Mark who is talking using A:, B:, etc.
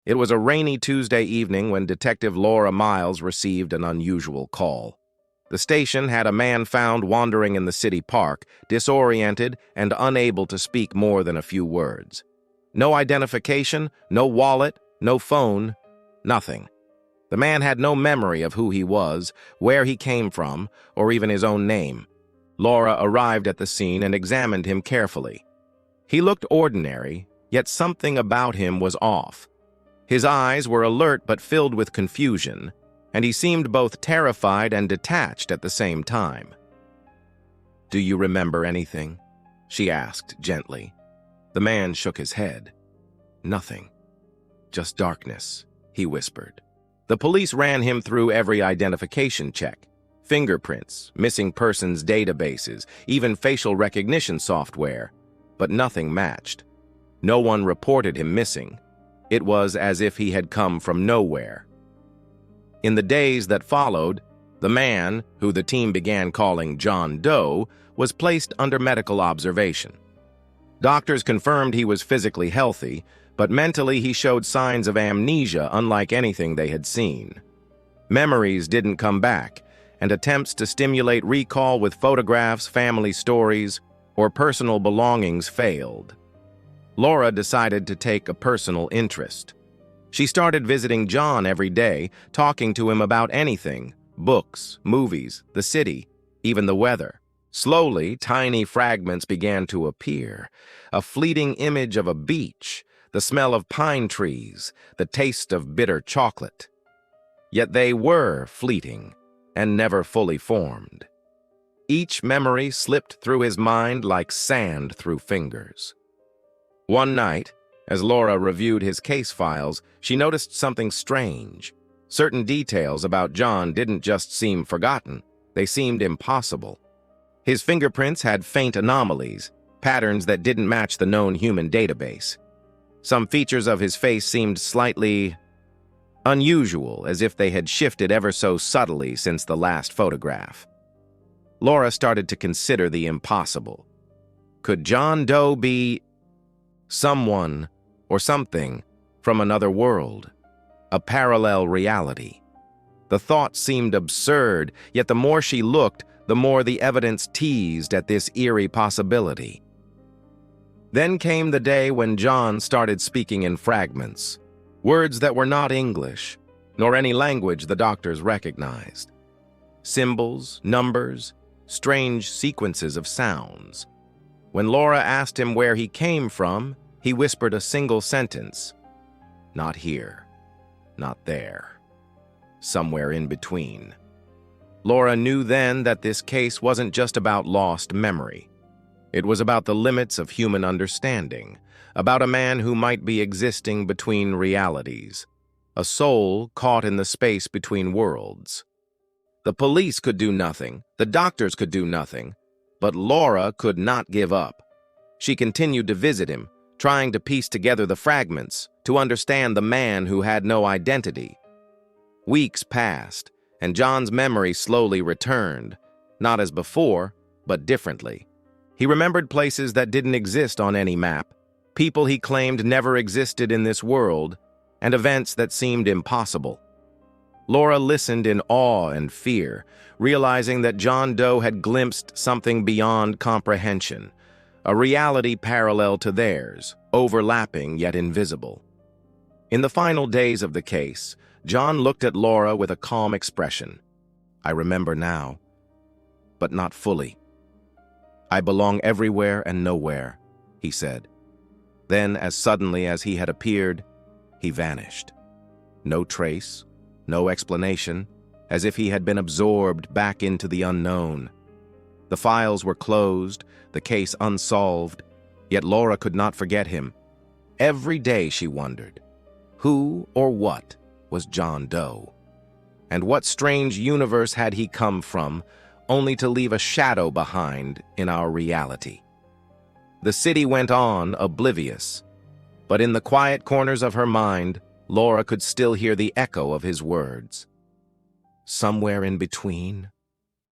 A: It was a rainy Tuesday evening when Detective Laura Miles received an unusual call. The station had a man found wandering in the city park, disoriented and unable to speak more than a few words. No identification, no wallet, no phone, nothing. The man had no memory of who he was, where he came from, or even his own name. Laura arrived at the scene and examined him carefully. He looked ordinary, yet something about him was off. His eyes were alert but filled with confusion, and he seemed both terrified and detached at the same time. "Do you remember anything?" she asked gently. The man shook his head. "Nothing. Just darkness," he whispered. The police ran him through every identification check. Fingerprints, missing persons databases, even facial recognition software, but nothing matched. No one reported him missing. It was as if he had come from nowhere. In the days that followed, the man, who the team began calling John Doe, was placed under medical observation. Doctors confirmed he was physically healthy, but mentally he showed signs of amnesia unlike anything they had seen. Memories didn't come back, and attempts to stimulate recall with photographs, family stories, or personal belongings failed. Laura decided to take a personal interest. She started visiting John every day, talking to him about anything: books, movies, the city, even the weather. Slowly, tiny fragments began to appear. A fleeting image of a beach, the smell of pine trees, the taste of bitter chocolate. Yet they were fleeting and never fully formed. Each memory slipped through his mind like sand through fingers. One night, as Laura reviewed his case files, she noticed something strange. Certain details about John didn't just seem forgotten, they seemed impossible. His fingerprints had faint anomalies, patterns that didn't match the known human database. Some features of his face seemed slightly unusual, as if they had shifted ever so subtly since the last photograph. Laura started to consider the impossible. Could John Doe be someone or something from another world, a parallel reality? The thought seemed absurd, yet the more she looked, the more the evidence teased at this eerie possibility. Then came the day when John started speaking in fragments, words that were not English, nor any language the doctors recognized. Symbols, numbers, strange sequences of sounds. When Laura asked him where he came from, he whispered a single sentence: "Not here, not there, somewhere in between." Laura knew then that this case wasn't just about lost memory. It was about the limits of human understanding, about a man who might be existing between realities, a soul caught in the space between worlds. The police could do nothing, the doctors could do nothing, but Laura could not give up. She continued to visit him, trying to piece together the fragments, to understand the man who had no identity. Weeks passed, and John's memory slowly returned, not as before, but differently. He remembered places that didn't exist on any map, people he claimed never existed in this world, and events that seemed impossible. Laura listened in awe and fear, realizing that John Doe had glimpsed something beyond comprehension, a reality parallel to theirs, overlapping yet invisible. In the final days of the case, John looked at Laura with a calm expression. "I remember now, but not fully. I belong everywhere and nowhere," he said. Then, as suddenly as he had appeared, he vanished. No trace, no explanation, as if he had been absorbed back into the unknown. The files were closed, the case unsolved, yet Laura could not forget him. Every day she wondered, who or what was John Doe? And what strange universe had he come from, only to leave a shadow behind in our reality? The city went on, oblivious, but in the quiet corners of her mind, Laura could still hear the echo of his words. Somewhere in between,